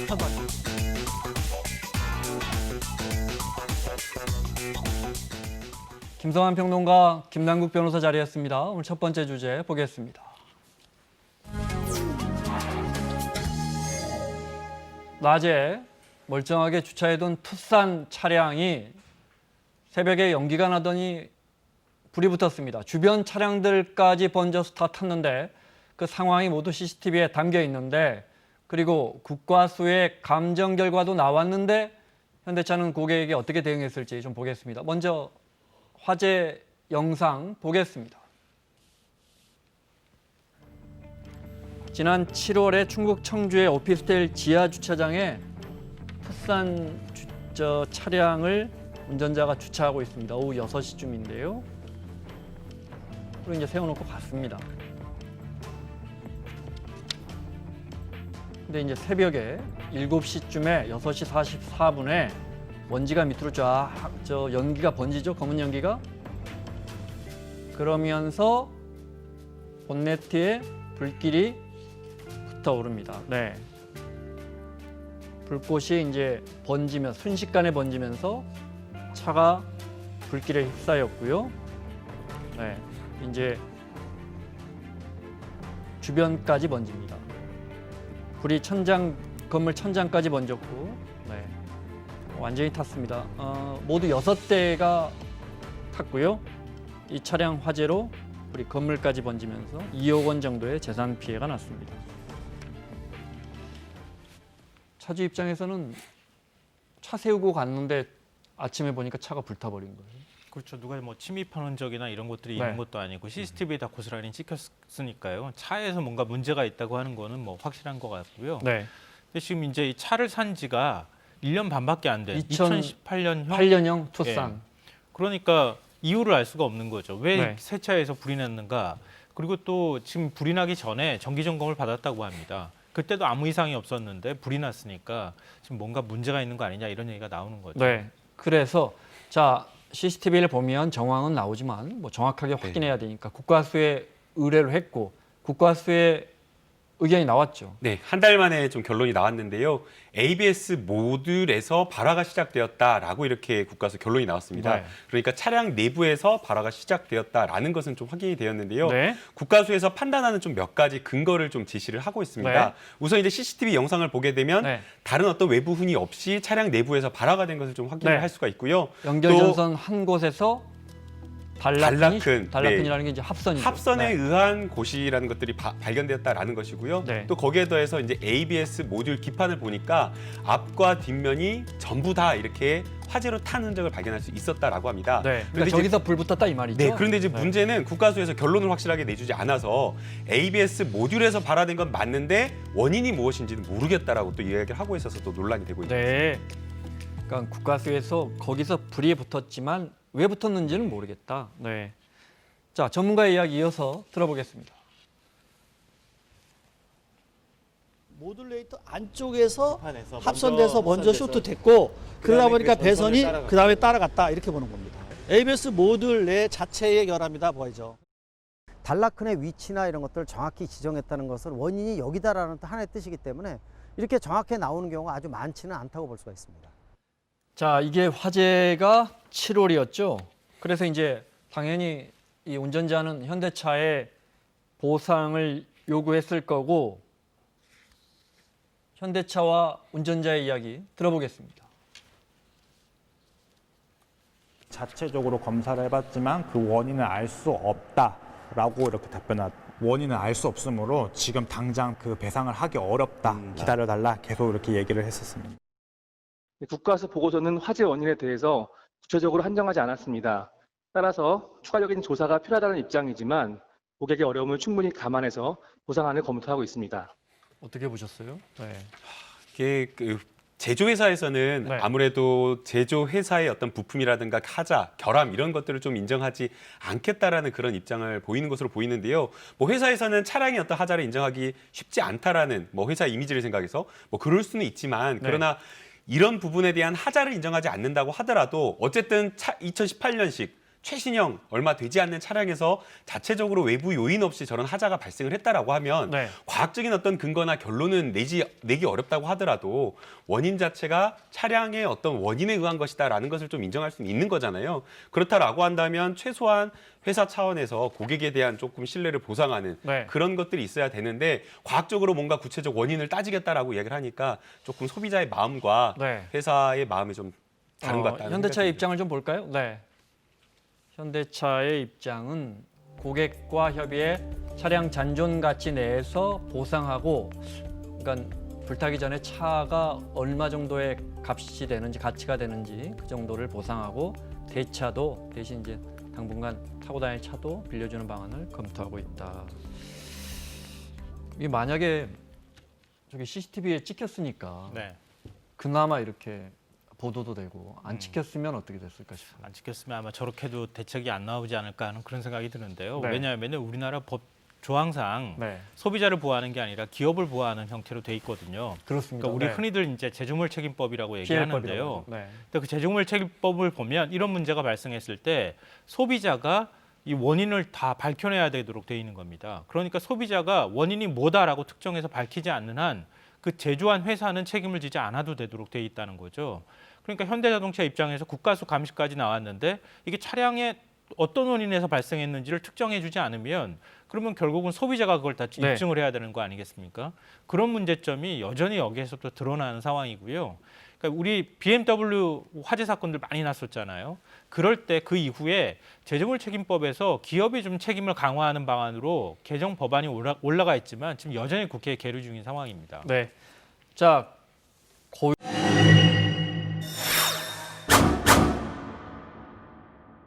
편하게. 김성환 평론가, 김남국 변호사 자리했습니다. 오늘 첫 번째 주제 보겠습니다. 낮에 멀쩡하게 주차해둔 투싼 차량이 새벽에 연기가 나더니 불이 붙었습니다. 주변 차량들까지 번져서 다 탔는데 그 상황이 모두 CCTV에 담겨 있는데, 그리고 국과수의 감정 결과도 나왔는데 현대차는 고객에게 어떻게 대응했을지 좀 보겠습니다. 먼저 화재 영상 보겠습니다. 지난 7월에 충북 청주의 오피스텔 지하 주차장에 투싼 차량을 운전자가 주차하고 있습니다. 오후 6시쯤인데요. 그리고 이제 세워놓고 갔습니다. 근데 이제 새벽에 7시쯤에 6시 44분에 먼지가 밑으로 쫙 연기가 번지죠. 검은 연기가. 그러면서 본네트에 불길이 붙어오릅니다. 네. 불꽃이 이제 순식간에 번지면서 차가 불길에 휩싸였고요. 네. 이제 주변까지 번집니다. 불이 건물 천장까지 번졌고, 네. 완전히 탔습니다. 모두 6대가 탔고요. 이 차량 화재로 불이 건물까지 번지면서 2억 원 정도의 재산 피해가 났습니다. 차주 입장에서는 차 세우고 갔는데 아침에 보니까 차가 불타버린 거예요. 그렇죠. 누가 뭐 침입하는 적이나 이런 것들이 네. 있는 것도 아니고 CCTV에 다 고스란히 찍혔으니까요. 차에서 뭔가 문제가 있다고 하는 거는 뭐 확실한 것 같고요. 네. 근데 지금 이제 이 차를 산 지가 1년 반밖에 안 된 2018년형 8년형 투싼. 예. 그러니까 이유를 알 수가 없는 거죠. 왜 네. 새 차에서 불이 났는가? 그리고 또 지금 불이 나기 전에 정기 점검을 받았다고 합니다. 그때도 아무 이상이 없었는데 불이 났으니까 지금 뭔가 문제가 있는 거 아니냐 이런 얘기가 나오는 거죠. 네. 그래서 CCTV를 보면 정황은 나오지만 뭐 정확하게 확인해야 되니까 국과수에 의뢰를 했고 국과수의 의견이 나왔죠. 네, 한 달 만에 좀 결론이 나왔는데요. ABS 모듈에서 발화가 시작되었다라고 이렇게 국과수 결론이 나왔습니다. 네. 그러니까 차량 내부에서 발화가 시작되었다라는 것은 좀 확인이 되었는데요. 네. 국과수에서 판단하는 좀 몇 가지 근거를 좀 제시를 하고 있습니다. 네. 우선 이제 CCTV 영상을 보게 되면 네. 다른 어떤 외부 흔이 없이 차량 내부에서 발화가 된 것을 좀 확인을 네. 할 수가 있고요. 연결전선 한 곳에서 단라큰, 단라큰이라는 게 이제 합선이죠. 합선에 네. 의한 곳이라는 것들이 발견되었다라는 것이고요. 네. 또 거기에 더해서 이제 ABS 모듈 기판을 보니까 앞과 뒷면이 전부 다 이렇게 화재로 탄 흔적을 발견할 수 있었다라고 합니다. 네. 그런데 그러니까 저기서 불 붙었다 이 말이죠. 네, 그런데 이제 네. 문제는 국과수에서 결론을 확실하게 내주지 않아서 ABS 모듈에서 발화된 건 맞는데 원인이 무엇인지는 모르겠다라고 또 이야기를 하고 있어서 또 논란이 되고 있습니다. 네. 그러니까 국과수에서 거기서 불이 붙었지만 왜 붙었는지는 모르겠다. 네. 자, 전문가의 이야기 이어서 들어보겠습니다. 모듈레이터 안쪽에서 합선돼서 먼저 쇼트됐고 그러다 보니까 배선이 그 다음에 따라갔다 이렇게 보는 겁니다. ABS 모듈 내 자체의 결함이다 보이죠. 단라큰의 위치나 이런 것들을 정확히 지정했다는 것은 원인이 여기다라는 하나의 뜻이기 때문에 이렇게 정확히 나오는 경우가 아주 많지는 않다고 볼 수가 있습니다. 자, 이게 화재가 7월이었죠. 그래서 이제 당연히 이 운전자는 현대차에 보상을 요구했을 거고 현대차와 운전자의 이야기 들어보겠습니다. 자체적으로 검사를 해봤지만 그 원인을 알 수 없다라고 이렇게 답변한 원인을 알 수 없으므로 지금 당장 그 배상을 하기 어렵다, 기다려달라 계속 이렇게 얘기를 했었습니다. 국과수 보고서는 화재 원인에 대해서 구체적으로 한정하지 않았습니다. 따라서 추가적인 조사가 필요하다는 입장이지만 고객의 어려움을 충분히 감안해서 보상안을 검토하고 있습니다. 어떻게 보셨어요? 네. 이게 제조회사에서는 네. 아무래도 제조회사의 어떤 부품이라든가 하자, 결함 이런 것들을 좀 인정하지 않겠다라는 그런 입장을 보이는 것으로 보이는데요. 뭐 회사에서는 차량의 어떤 하자를 인정하기 쉽지 않다라는 뭐 회사 이미지를 생각해서 뭐 그럴 수는 있지만 그러나 이런 부분에 대한 하자를 인정하지 않는다고 하더라도 어쨌든 2018년식 최신형 얼마 되지 않는 차량에서 자체적으로 외부 요인 없이 저런 하자가 발생을 했다라고 하면 네. 과학적인 어떤 근거나 결론은 내기 어렵다고 하더라도 원인 자체가 차량의 어떤 원인에 의한 것이다라는 것을 좀 인정할 수는 있는 거잖아요. 그렇다라고 한다면 최소한 회사 차원에서 고객에 대한 조금 신뢰를 보상하는 네. 그런 것들이 있어야 되는데 과학적으로 뭔가 구체적 원인을 따지겠다라고 이야기를 하니까 조금 소비자의 마음과 네. 회사의 마음이 좀 다른 것 같다는 현대차의 생각이 입장을 좀 볼까요? 네. 현대차의 입장은 고객과 협의해 차량 잔존 가치 내에서 보상하고, 그러니까 불타기 전에 차가 얼마 정도의 값이 되는지 가치가 되는지 그 정도를 보상하고 대차도 대신 이제 당분간 타고 다닐 차도 빌려주는 방안을 검토하고 있다. 이게 만약에 저기 CCTV에 찍혔으니까 네. 그나마 이렇게 보도도 되고 안 찍혔으면 어떻게 됐을까 싶어요. 안 지켰으면 아마 저렇게도 대책이 안 나오지 않을까 하는 그런 생각이 드는데요. 네. 왜냐하면 우리나라 법 조항상 네, 소비자를 보호하는 게 아니라 기업을 보호하는 형태로 돼 있거든요. 그렇습니다. 그러니까 우리 네. 흔히들 이제 제조물 책임법이라고 얘기하는데요. 네. 근데 그 제조물 책임법을 보면 이런 문제가 발생했을 때 소비자가 이 원인을 다 밝혀내야 되도록 돼 있는 겁니다. 그러니까 소비자가 원인이 뭐다라고 특정해서 밝히지 않는 한 그 제조한 회사는 책임을 지지 않아도 되도록 돼 있다는 거죠. 그러니까 현대자동차 입장에서 국가수 감시까지 나왔는데 이게 차량에 어떤 원인에서 발생했는지를 특정해주지 않으면 그러면 결국은 소비자가 그걸 다 네. 입증을 해야 되는 거 아니겠습니까? 그런 문제점이 여전히 여기에서도 드러나는 상황이고요. 그러니까 우리 BMW 화재 사건들 많이 났었잖아요. 그럴 때 그 이후에 제조물 책임법에서 기업이 좀 책임을 강화하는 방안으로 개정 법안이 올라가 있지만 지금 여전히 국회에 계류 중인 상황입니다. 네. 자,